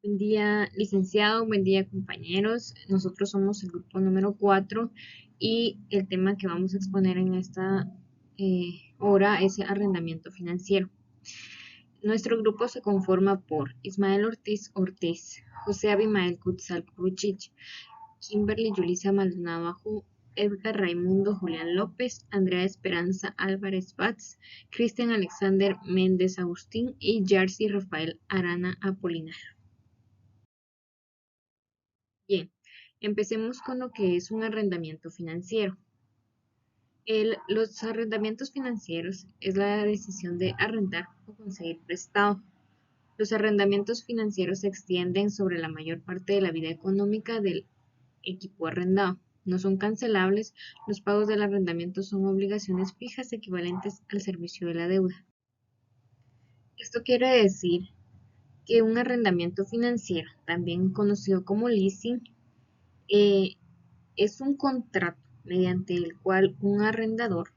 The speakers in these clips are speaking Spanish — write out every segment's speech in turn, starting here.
Buen día, licenciado, buen día, compañeros. Nosotros somos el grupo número 4 y el tema que vamos a exponer en esta hora es el arrendamiento financiero. Nuestro grupo se conforma por Ismael Ortiz Ortiz, José Abimael Cutzal Curuchich, Kimberly Yulisa Maldonado Ajú, Edgar Raimundo Julián López, Andrea Esperanza Álvarez Batz, Cristian Alexander Méndez Agustín y Yarcy Rafael Arana Apolinar. Bien, empecemos con lo que es un arrendamiento financiero. Los arrendamientos financieros es la decisión de arrendar o conseguir prestado. Los arrendamientos financieros se extienden sobre la mayor parte de la vida económica del equipo arrendado. No son cancelables, los pagos del arrendamiento son obligaciones fijas equivalentes al servicio de la deuda. Esto quiere decir que un arrendamiento financiero, también conocido como leasing, eh, es un contrato mediante el cual un arrendador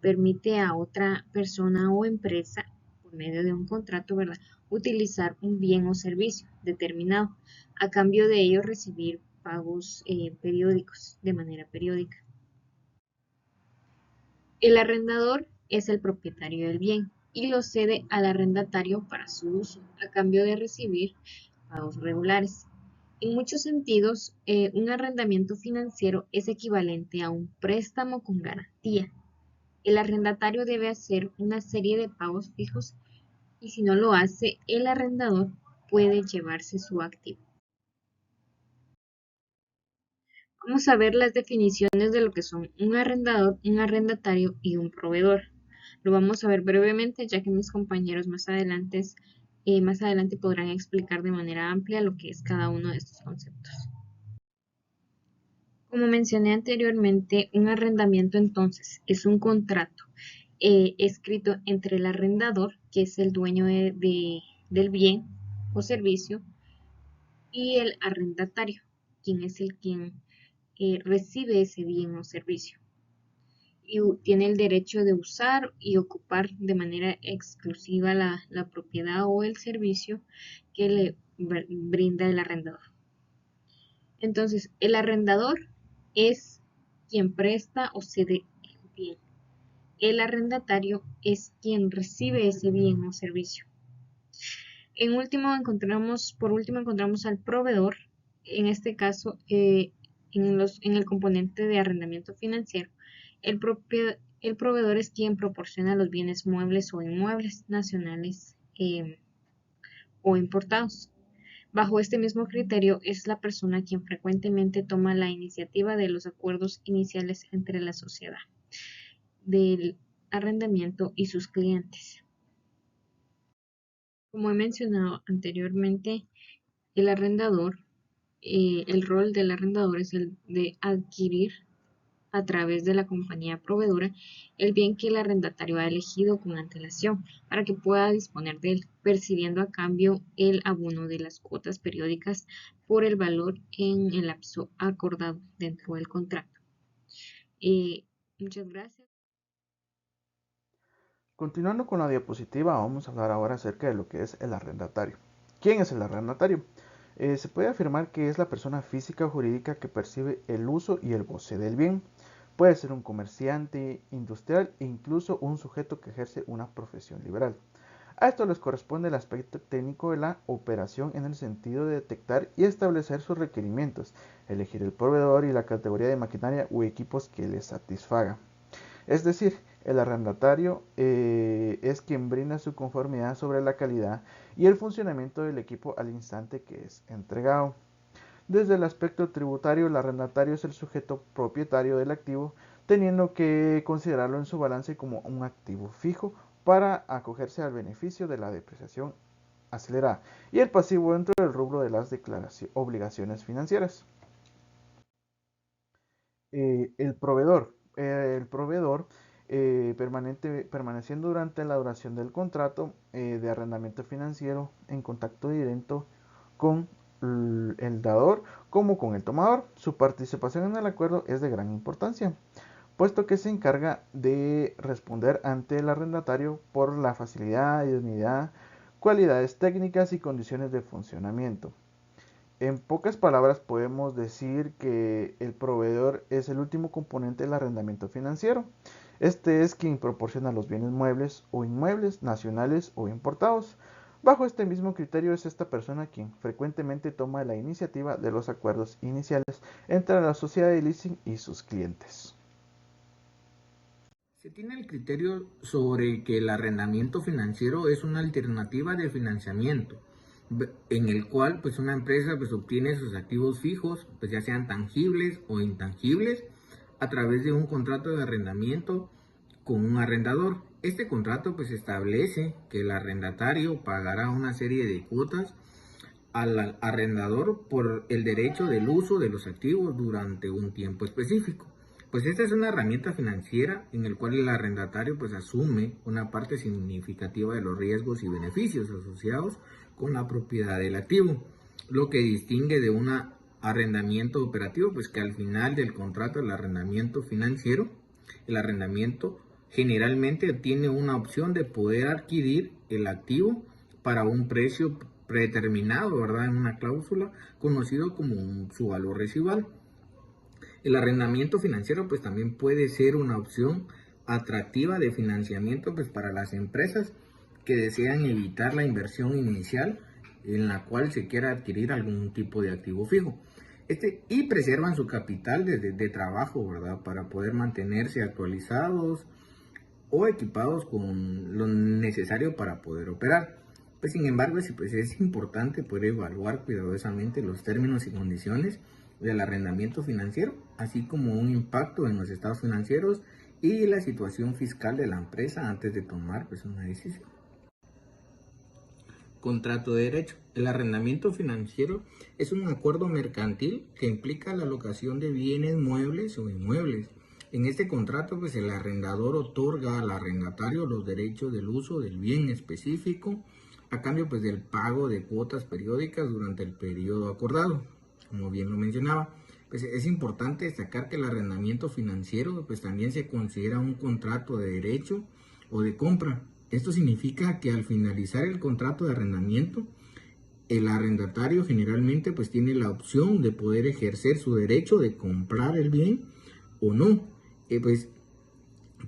permite a otra persona o empresa, por medio de un contrato, ¿verdad?, utilizar un bien o servicio determinado, a cambio de ello recibir pagos periódicos, de manera periódica. El arrendador es el propietario del bien y lo cede al arrendatario para su uso, a cambio de recibir pagos regulares. En muchos sentidos, un arrendamiento financiero es equivalente a un préstamo con garantía. El arrendatario debe hacer una serie de pagos fijos y si no lo hace, el arrendador puede llevarse su activo. Vamos a ver las definiciones de lo que son un arrendador, un arrendatario y un proveedor. Lo vamos a ver brevemente, ya que mis compañeros más adelante podrán explicar de manera amplia lo que es cada uno de estos conceptos. Como mencioné anteriormente, un arrendamiento entonces es un contrato escrito entre el arrendador, que es el dueño del bien o servicio, y el arrendatario, quien es quien recibe ese bien o servicio y tiene el derecho de usar y ocupar de manera exclusiva la propiedad o el servicio que le brinda el arrendador. Entonces, el arrendador es quien presta o cede el bien. El arrendatario es quien recibe ese bien o servicio. Por último encontramos al proveedor, en este caso, en el componente de arrendamiento financiero. El proveedor es quien proporciona los bienes muebles o inmuebles nacionales o importados. Bajo este mismo criterio, es la persona quien frecuentemente toma la iniciativa de los acuerdos iniciales entre la sociedad del arrendamiento y sus clientes. Como he mencionado anteriormente, el arrendador, el rol del arrendador es el de adquirir a través de la compañía proveedora el bien que el arrendatario ha elegido con antelación para que pueda disponer de él, percibiendo a cambio el abono de las cuotas periódicas por el valor en el lapso acordado dentro del contrato. Muchas gracias. Continuando con la diapositiva, vamos a hablar ahora acerca de lo que es el arrendatario. ¿Quién es el arrendatario? Se puede afirmar que es la persona física o jurídica que percibe el uso y el goce del bien. Puede ser un comerciante, industrial e incluso un sujeto que ejerce una profesión liberal. A esto les corresponde el aspecto técnico de la operación en el sentido de detectar y establecer sus requerimientos, elegir el proveedor y la categoría de maquinaria u equipos que les satisfaga. Es decir, el arrendatario es quien brinda su conformidad sobre la calidad y el funcionamiento del equipo al instante que es entregado. Desde el aspecto tributario, el arrendatario es el sujeto propietario del activo, teniendo que considerarlo en su balance como un activo fijo para acogerse al beneficio de la depreciación acelerada y el pasivo dentro del rubro de las obligaciones financieras. El proveedor permaneciendo durante la duración del contrato de arrendamiento financiero en contacto directo con el dador como con el tomador. Su participación en el acuerdo es de gran importancia, puesto que se encarga de responder ante el arrendatario por la facilidad y dignidad cualidades técnicas y condiciones de funcionamiento. En pocas palabras podemos decir que el proveedor es el último componente del arrendamiento financiero. Este es quien proporciona los bienes muebles o inmuebles, nacionales o importados. Bajo este mismo criterio es esta persona quien frecuentemente toma la iniciativa de los acuerdos iniciales entre la sociedad de leasing y sus clientes. Se tiene el criterio sobre que el arrendamiento financiero es una alternativa de financiamiento en el cual pues una empresa pues obtiene sus activos fijos, pues ya sean tangibles o intangibles, a través de un contrato de arrendamiento con un arrendador. Este contrato pues establece que el arrendatario pagará una serie de cuotas al arrendador por el derecho del uso de los activos durante un tiempo específico. Pues esta es una herramienta financiera en el cual el arrendatario pues asume una parte significativa de los riesgos y beneficios asociados con la propiedad del activo, lo que distingue de un arrendamiento operativo, pues que al final del contrato del arrendamiento financiero, el arrendamiento generalmente tiene una opción de poder adquirir el activo para un precio predeterminado, ¿verdad? En una cláusula conocido como su valor residual. El arrendamiento financiero pues también puede ser una opción atractiva de financiamiento pues para las empresas que desean evitar la inversión inicial en la cual se quiera adquirir algún tipo de activo fijo. Y preservan su capital de trabajo, ¿verdad? Para poder mantenerse actualizados o equipados con lo necesario para poder operar. Pues sin embargo, pues es importante poder evaluar cuidadosamente los términos y condiciones del arrendamiento financiero, así como un impacto en los estados financieros y la situación fiscal de la empresa antes de tomar pues una decisión. Contrato de derecho. El arrendamiento financiero es un acuerdo mercantil que implica la locación de bienes muebles o inmuebles. En este contrato, pues el arrendador otorga al arrendatario los derechos del uso del bien específico a cambio pues del pago de cuotas periódicas durante el periodo acordado. Como bien lo mencionaba, pues es importante destacar que el arrendamiento financiero pues también se considera un contrato de derecho o de compra. Esto significa que al finalizar el contrato de arrendamiento, el arrendatario generalmente pues tiene la opción de poder ejercer su derecho de comprar el bien o no, pues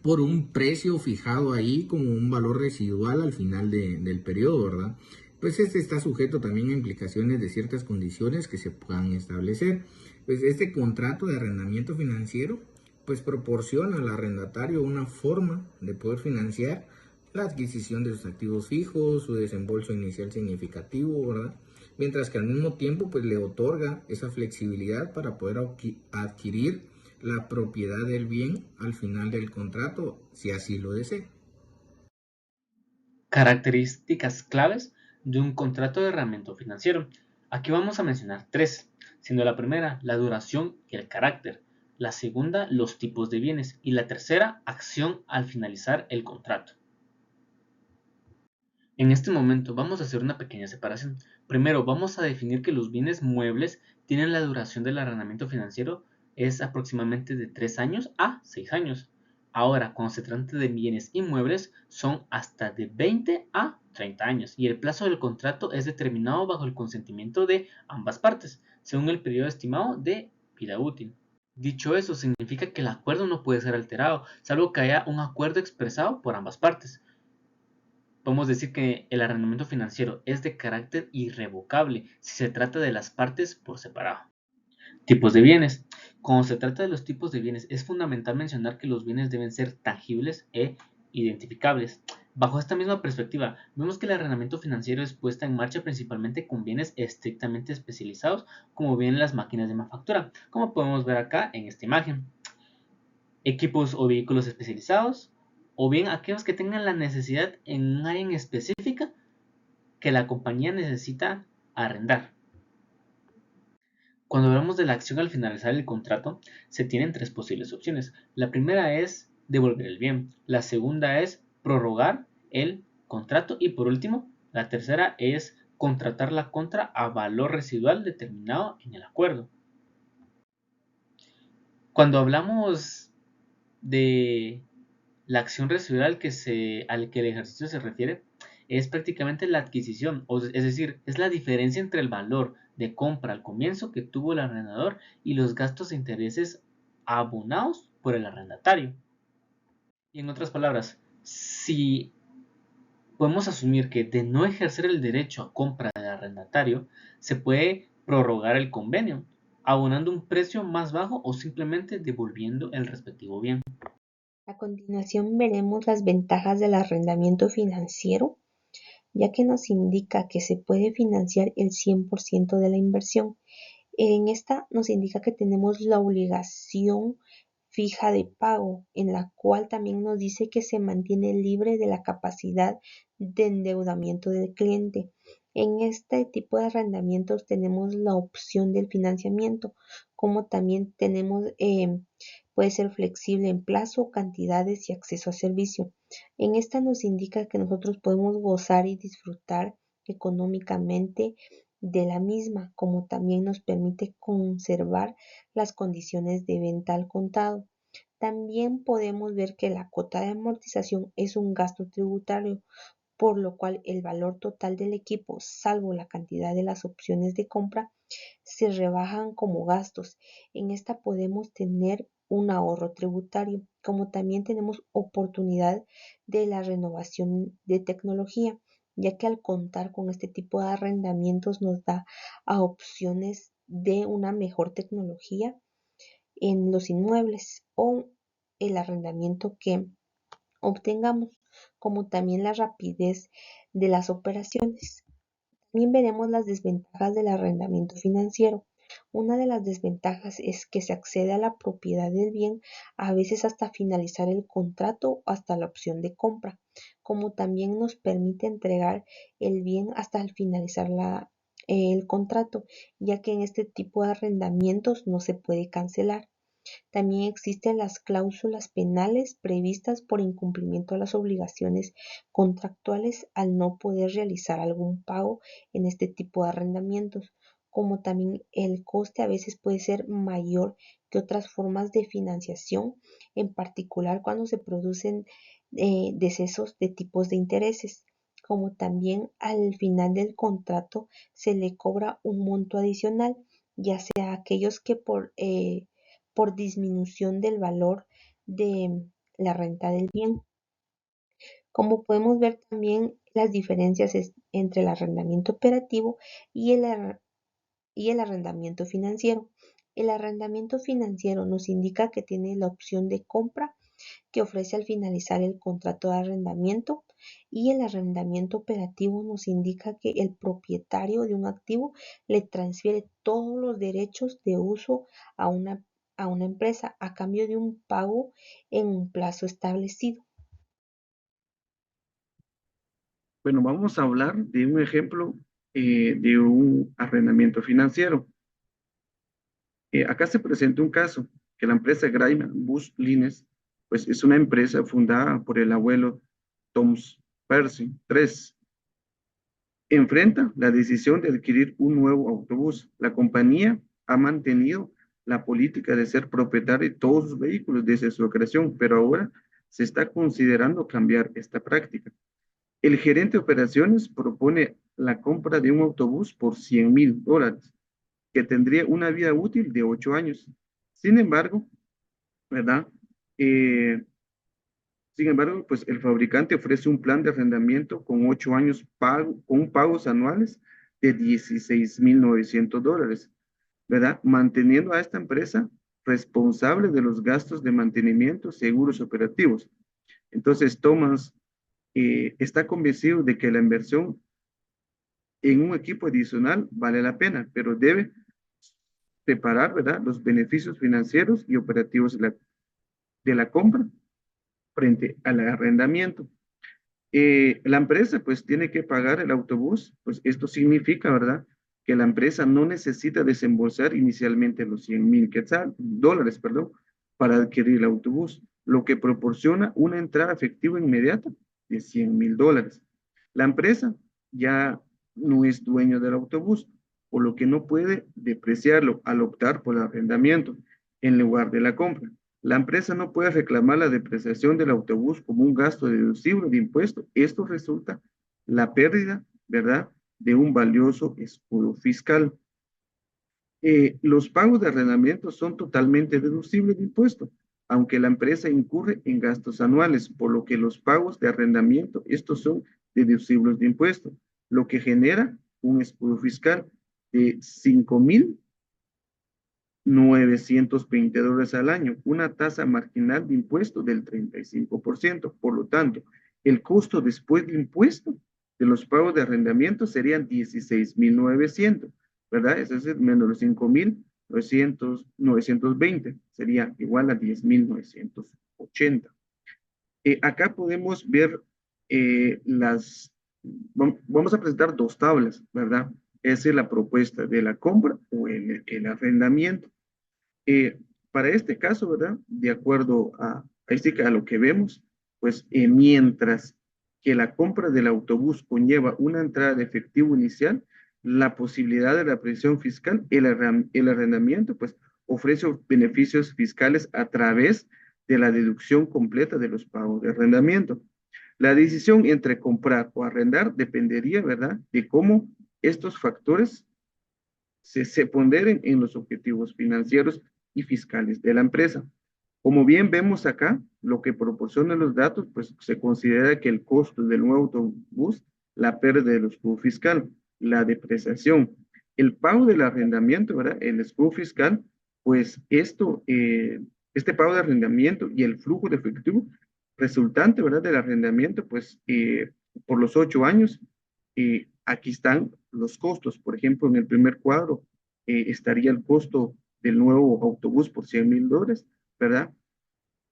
por un precio fijado ahí como un valor residual al final del periodo, ¿verdad? Pues este está sujeto también a implicaciones de ciertas condiciones que se puedan establecer. Pues este contrato de arrendamiento financiero pues proporciona al arrendatario una forma de poder financiar la adquisición de sus activos fijos, su desembolso inicial significativo, ¿verdad? Mientras que al mismo tiempo pues le otorga esa flexibilidad para poder adquirir la propiedad del bien al final del contrato, si así lo desea. Características claves de un contrato de arrendamiento financiero. Aquí vamos a mencionar tres, siendo la primera la duración y el carácter, la segunda los tipos de bienes y la tercera acción al finalizar el contrato. En este momento vamos a hacer una pequeña separación. Primero vamos a definir que los bienes muebles tienen la duración del arrendamiento financiero es aproximadamente de 3 años a 6 años. Ahora, cuando se trata de bienes inmuebles, son hasta de 20 a 30 años y el plazo del contrato es determinado bajo el consentimiento de ambas partes, según el periodo estimado de vida útil. Dicho eso, significa que el acuerdo no puede ser alterado, salvo que haya un acuerdo expresado por ambas partes. Podemos decir que el arrendamiento financiero es de carácter irrevocable si se trata de las partes por separado. Tipos de bienes. Cuando se trata de los tipos de bienes, es fundamental mencionar que los bienes deben ser tangibles e identificables. Bajo esta misma perspectiva, vemos que el arrendamiento financiero es puesta en marcha principalmente con bienes estrictamente especializados, como bien las máquinas de manufactura, como podemos ver acá en esta imagen. Equipos o vehículos especializados, o bien aquellos que tengan la necesidad en un área en específica que la compañía necesita arrendar. Cuando hablamos de la acción al finalizar el contrato, se tienen tres posibles opciones. La primera es devolver el bien, la segunda es prorrogar el contrato y por último, la tercera es contratar la contra a valor residual determinado en el acuerdo. Cuando hablamos de la acción residual al que el ejercicio se refiere, es prácticamente la adquisición, es decir, es la diferencia entre el valor de compra al comienzo que tuvo el arrendador y los gastos e intereses abonados por el arrendatario. Y en otras palabras, si podemos asumir que de no ejercer el derecho a compra del arrendatario, se puede prorrogar el convenio, abonando un precio más bajo o simplemente devolviendo el respectivo bien. A continuación veremos las ventajas del arrendamiento financiero, ya que nos indica que se puede financiar el 100% de la inversión. En esta nos indica que tenemos la obligación fija de pago, en la cual también nos dice que se mantiene libre de la capacidad de endeudamiento del cliente. En este tipo de arrendamientos tenemos la opción del financiamiento, como también tenemos, puede ser flexible en plazo, cantidades y acceso a servicio. En esta nos indica que nosotros podemos gozar y disfrutar económicamente de la misma, como también nos permite conservar las condiciones de venta al contado. También podemos ver que la cuota de amortización es un gasto tributario, por lo cual el valor total del equipo, salvo la cantidad de las opciones de compra, se rebajan como gastos. En esta podemos tener un ahorro tributario, como también tenemos oportunidad de la renovación de tecnología, ya que al contar con este tipo de arrendamientos nos da a opciones de una mejor tecnología en los inmuebles o el arrendamiento que obtengamos, como también la rapidez de las operaciones. También veremos las desventajas del arrendamiento financiero. Una de las desventajas es que se accede a la propiedad del bien a veces hasta finalizar el contrato o hasta la opción de compra, como también nos permite entregar el bien hasta el finalizar el contrato, ya que en este tipo de arrendamientos no se puede cancelar. También existen las cláusulas penales previstas por incumplimiento a las obligaciones contractuales al no poder realizar algún pago en este tipo de arrendamientos, como también el coste a veces puede ser mayor que otras formas de financiación, en particular cuando se producen decesos de tipos de intereses, como también al final del contrato se le cobra un monto adicional, ya sea aquellos que por disminución del valor de la renta del bien. Como podemos ver también las diferencias entre el arrendamiento operativo y el arrendamiento financiero. El arrendamiento financiero nos indica que tiene la opción de compra que ofrece al finalizar el contrato de arrendamiento, y el arrendamiento operativo nos indica que el propietario de un activo le transfiere todos los derechos de uso a una empresa a cambio de un pago en un plazo establecido. Bueno, vamos a hablar de un ejemplo de un arrendamiento financiero. Acá se presenta un caso que la empresa Graiman Bus Lines, pues es una empresa fundada por el abuelo Thomas Percy III. Enfrenta la decisión de adquirir un nuevo autobús. La compañía ha mantenido la política de ser propietaria de todos sus vehículos desde su creación, pero ahora se está considerando cambiar esta práctica. El gerente de operaciones propone la compra de un autobús por $100,000, que tendría una vida útil de 8 años. Sin embargo, ¿verdad? Eh, Sin embargo, pues el fabricante ofrece un plan de arrendamiento con 8 años con pagos anuales de $16,900, ¿verdad? Manteniendo a esta empresa responsable de los gastos de mantenimiento, seguros operativos. Entonces, Thomas está convencido de que la inversión en un equipo adicional vale la pena, pero debe separar, ¿verdad?, los beneficios financieros y operativos de la compra frente al arrendamiento. La empresa pues tiene que pagar el autobús, pues esto significa, ¿verdad?, que la empresa no necesita desembolsar inicialmente los $100,000 perdón, para adquirir el autobús, lo que proporciona una entrada efectiva inmediata de $100,000. La empresa ya no es dueño del autobús, por lo que no puede depreciarlo al optar por el arrendamiento en lugar de la compra. La empresa no puede reclamar la depreciación del autobús como un gasto deducible de impuesto. Esto resulta la pérdida, ¿verdad?, de un valioso escudo fiscal. Los pagos de arrendamiento son totalmente deducibles de impuesto, aunque la empresa incurre en gastos anuales, por lo que los pagos de arrendamiento, estos son deducibles de impuesto, lo que genera un escudo fiscal de 5.920 dólares al año, una tasa marginal de impuesto del 35%. Por lo tanto, el costo después de impuesto de los pagos de arrendamiento serían 16.900, ¿verdad? Es decir, menos los 5.920 sería igual a 10.980. Acá podemos ver vamos a presentar dos tablas, ¿verdad? Esa es la propuesta de la compra o el arrendamiento. Para este caso, ¿verdad? De acuerdo a lo que vemos, pues mientras que la compra del autobús conlleva una entrada de efectivo inicial, la posibilidad de la presión fiscal, el arrendamiento, pues ofrece beneficios fiscales a través de la deducción completa de los pagos de arrendamiento. La decisión entre comprar o arrendar dependería, ¿verdad?, de cómo estos factores se ponderen en los objetivos financieros y fiscales de la empresa. Como bien vemos acá, lo que proporcionan los datos, pues se considera que el costo del nuevo autobús, la pérdida del escudo fiscal, la depreciación, el pago del arrendamiento, ¿verdad? El escudo fiscal, pues este pago de arrendamiento y el flujo de efectivo resultante, ¿verdad? Del arrendamiento, pues por los 8 años, aquí están los costos. Por ejemplo, en el primer cuadro estaría el costo del nuevo autobús por 100.000 dólares, ¿verdad?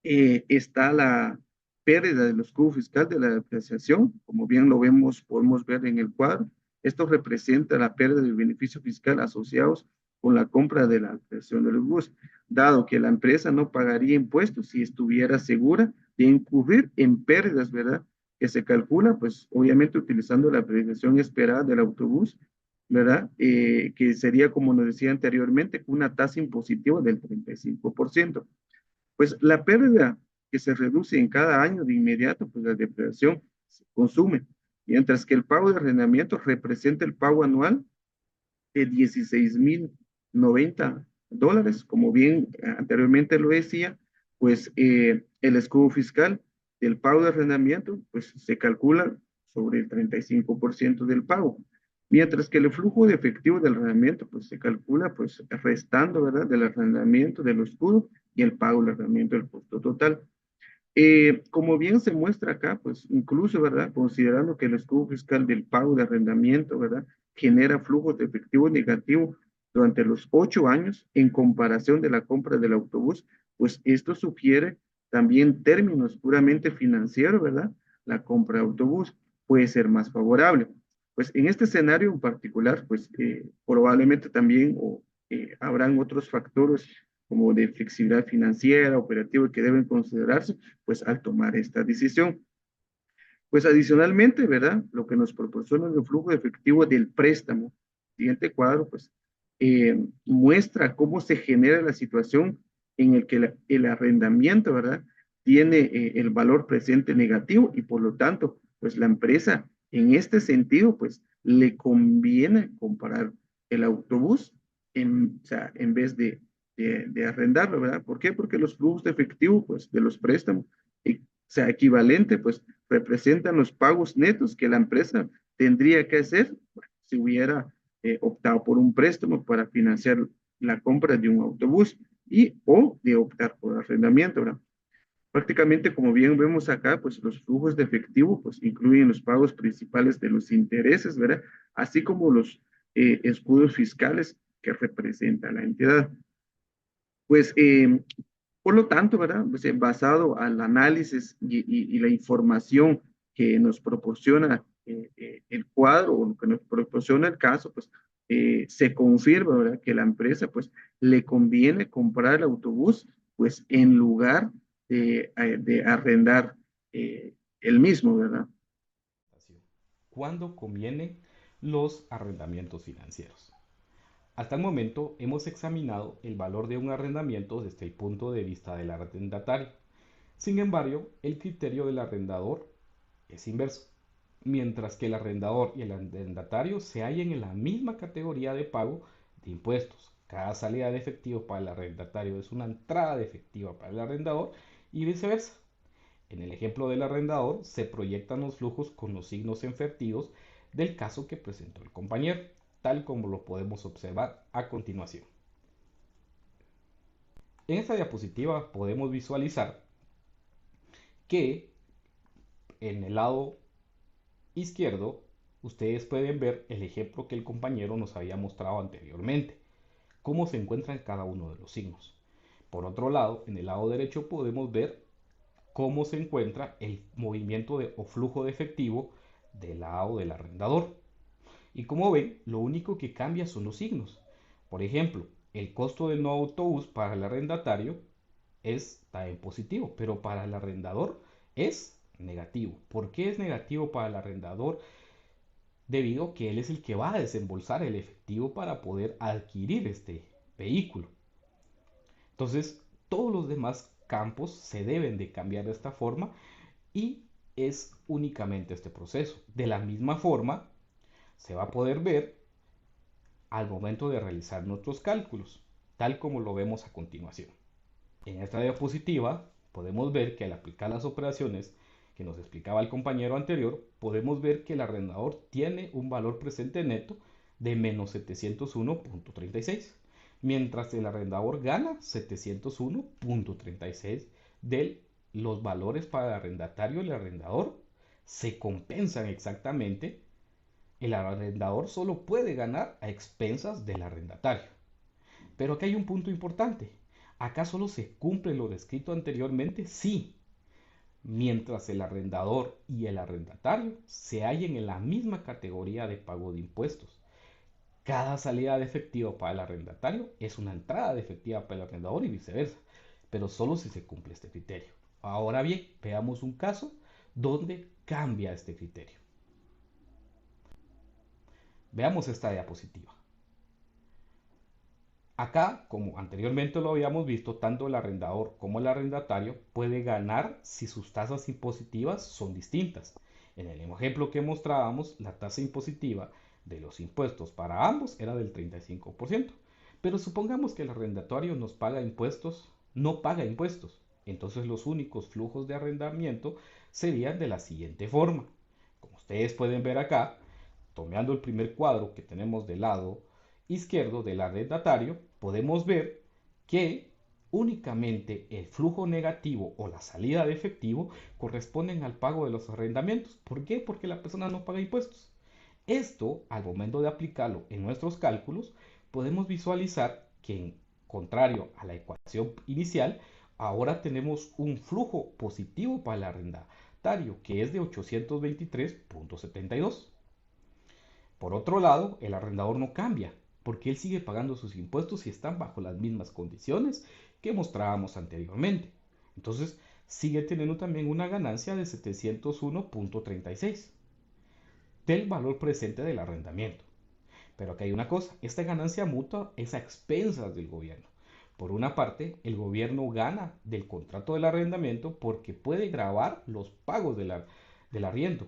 Está la pérdida del escudo fiscal de la depreciación, como bien lo vemos, podemos ver en el cuadro. Esto representa la pérdida del beneficio fiscal asociados con la compra de la ampliación del bus, dado que la empresa no pagaría impuestos si estuviera segura de incurrir en pérdidas, ¿verdad? Que se calcula, pues obviamente utilizando la apreciación esperada del autobús, ¿verdad? Que sería, como nos decía anteriormente, una tasa impositiva del 35%. Pues la pérdida que se reduce en cada año de inmediato, pues la depreciación se consume, mientras que el pago de arrendamiento representa el pago anual de 16.090 dólares, como bien anteriormente lo decía, pues el escudo fiscal del pago de arrendamiento, pues se calcula sobre el 35% del pago, mientras que el flujo de efectivo del arrendamiento, pues se calcula, pues restando, ¿verdad?, del arrendamiento del escudo y el pago del arrendamiento del costo total. Como bien se muestra acá, pues incluso, ¿verdad?, considerando que el escudo fiscal del pago de arrendamiento, ¿verdad?, genera flujos de efectivo negativo durante los 8 años en comparación de la compra del autobús, pues esto sugiere también términos puramente financieros, ¿verdad? La compra de autobús puede ser más favorable. Pues en este escenario en particular, pues probablemente también habrán otros factores como de flexibilidad financiera, operativa, que deben considerarse, pues al tomar esta decisión. Pues adicionalmente, ¿verdad? Lo que nos proporciona el flujo de efectivo del préstamo, siguiente cuadro, pues muestra cómo se genera la situación en el que el arrendamiento, ¿verdad?, tiene el valor presente negativo y por lo tanto, pues la empresa en este sentido, pues le conviene comprar el autobús o sea, en vez de arrendarlo, ¿verdad? ¿Por qué? Porque los flujos de efectivo, pues, de los préstamos, o sea, equivalente, pues, representan los pagos netos que la empresa tendría que hacer si hubiera optado por un préstamo para financiar la compra de un autobús o de optar por arrendamiento, ¿verdad? Prácticamente, como bien vemos acá, pues los flujos de efectivo, pues incluyen los pagos principales de los intereses, ¿verdad? Así como los escudos fiscales que representa la entidad. Pues, por lo tanto, ¿verdad? Pues, basado al análisis y la información que nos proporciona el cuadro o lo que nos proporciona el caso, pues se confirma, ¿verdad?, que la empresa, pues, le conviene comprar el autobús, pues, en lugar de arrendar el mismo, ¿verdad? ¿Cuándo convienen los arrendamientos financieros? Hasta el momento hemos examinado el valor de un arrendamiento desde el punto de vista del arrendatario. Sin embargo, el criterio del arrendador es inverso. mientras que el arrendador y el arrendatario se hallen en la misma categoría de pago de impuestos. Cada salida de efectivo para el arrendatario es una entrada de efectivo para el arrendador y viceversa. En el ejemplo del arrendador se proyectan los flujos con los signos invertidos del caso que presentó el compañero, tal como lo podemos observar a continuación. En esta diapositiva podemos visualizar que en el lado izquierdo ustedes pueden ver el ejemplo que el compañero nos había mostrado anteriormente, cómo se encuentran cada uno de los signos. Por otro lado, en el lado derecho podemos ver cómo se encuentra el movimiento o flujo de efectivo del lado del arrendador. Y como ven, lo único que cambia son los signos. Por ejemplo, el costo del nuevo autobús para el arrendatario está en positivo, pero para el arrendador es negativo. ¿Por qué es negativo para el arrendador? Debido a que él es el que va a desembolsar el efectivo para poder adquirir este vehículo. Entonces, todos los demás campos se deben de cambiar de esta forma y es únicamente este proceso. De la misma forma, se va a poder ver al momento de realizar nuestros cálculos, tal como lo vemos a continuación. En esta diapositiva podemos ver que al aplicar las operaciones que nos explicaba el compañero anterior, podemos ver que el arrendador tiene un valor presente neto de menos 701.36, mientras el arrendador gana 701.36 de los valores para el arrendatario y el arrendador se compensan exactamente. El arrendador solo puede ganar a expensas del arrendatario. Pero aquí hay un punto importante. ¿Acá solo se cumple lo descrito anteriormente? Sí. Mientras el arrendador y el arrendatario se hallen en la misma categoría de pago de impuestos. Cada salida de efectivo para el arrendatario es una entrada de efectivo para el arrendador y viceversa, pero solo si se cumple este criterio. Ahora bien, veamos un caso donde cambia este criterio. Veamos esta diapositiva. Acá, como anteriormente lo habíamos visto, tanto el arrendador como el arrendatario puede ganar si sus tasas impositivas son distintas. En el ejemplo que mostrábamos, la tasa impositiva de los impuestos para ambos era del 35%. Pero supongamos que el arrendatario no paga impuestos. Entonces los únicos flujos de arrendamiento serían de la siguiente forma. Como ustedes pueden ver acá, tomando el primer cuadro que tenemos del lado izquierdo del arrendatario, podemos ver que únicamente el flujo negativo o la salida de efectivo corresponden al pago de los arrendamientos. ¿Por qué? Porque la persona no paga impuestos. Esto, al momento de aplicarlo en nuestros cálculos, podemos visualizar que, en contrario a la ecuación inicial, ahora tenemos un flujo positivo para el arrendatario, que es de 823.72. Por otro lado, el arrendador no cambia, porque él sigue pagando sus impuestos y están bajo las mismas condiciones que mostrábamos anteriormente. Entonces, sigue teniendo también una ganancia de 701.36 del valor presente del arrendamiento. Pero aquí hay una cosa, esta ganancia mutua es a expensas del gobierno. Por una parte, el gobierno gana del contrato del arrendamiento porque puede gravar los pagos del arriendo.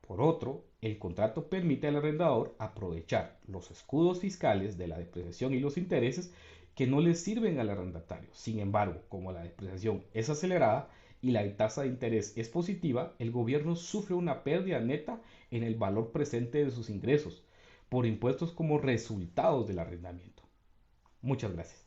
Por otro, el contrato permite al arrendador aprovechar los escudos fiscales de la depreciación y los intereses que no le sirven al arrendatario. Sin embargo, como la depreciación es acelerada y la tasa de interés es positiva, el gobierno sufre una pérdida neta en el valor presente de sus ingresos por impuestos como resultados del arrendamiento. Muchas gracias.